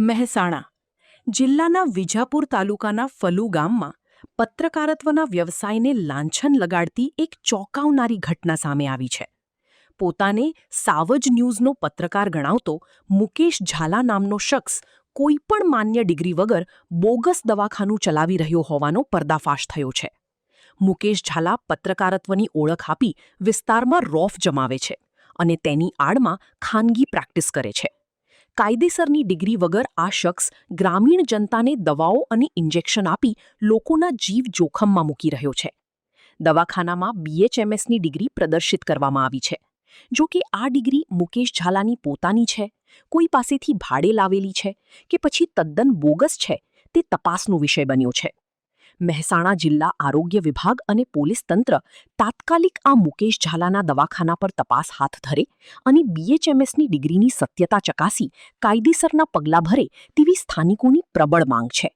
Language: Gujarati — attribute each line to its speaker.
Speaker 1: મહેસાણા જિલ્લાના વિજાપુર તાલુકાના ફલુ ગામમાં પત્રકારત્વના વ્યવસાયને લાંછન લગાડતી એક ચોંકાવનારી ઘટના સામે આવી છે. પોતાને સાવજ ન્યૂઝનો પત્રકાર ગણાવતો મુકેશ ઝાલા નામનો શખ્સ કોઈપણ માન્ય ડિગ્રી વગર બોગસ દવાખાનું ચલાવી રહ્યો હોવાનો પર્દાફાશ થયો છે. મુકેશ ઝાલા પત્રકારત્વની ઓળખ આપી વિસ્તારમાં રોફ જમાવે છે અને તેની આડમાં ખાનગી પ્રેક્ટિસ કરે છે. કાયદેસરની ડિગ્રી વગર આ શખ્સ ગ્રામીણ જનતાને દવાઓ અને ઇન્જેક્શન આપી લોકોના જીવ જોખમમાં મૂકી રહ્યો છે. દવાખાનામાં BHMSની ડિગ્રી પ્રદર્શિત કરવામાં આવી છે. જો કે આ ડિગ્રી મુકેશ ઝાલાની પોતાની છે, કોઈ પાસેથી ભાડે લાવેલી છે કે પછી તદ્દન બોગસ છે, તે તપાસનો વિષય બન્યો છે. મહેસાણા જિલ્લા આરોગ્ય વિભાગ અને પોલીસ તંત્ર તાત્કાલિક આ મુકેશ ઝાલાના દવાખાના પર તપાસ હાથ ધરે અને BHMSની ડિગ્રીની સત્યતા ચકાસી કાયદેસરના પગલાં ભરે તેવી સ્થાનિકોની પ્રબળ માંગ છે.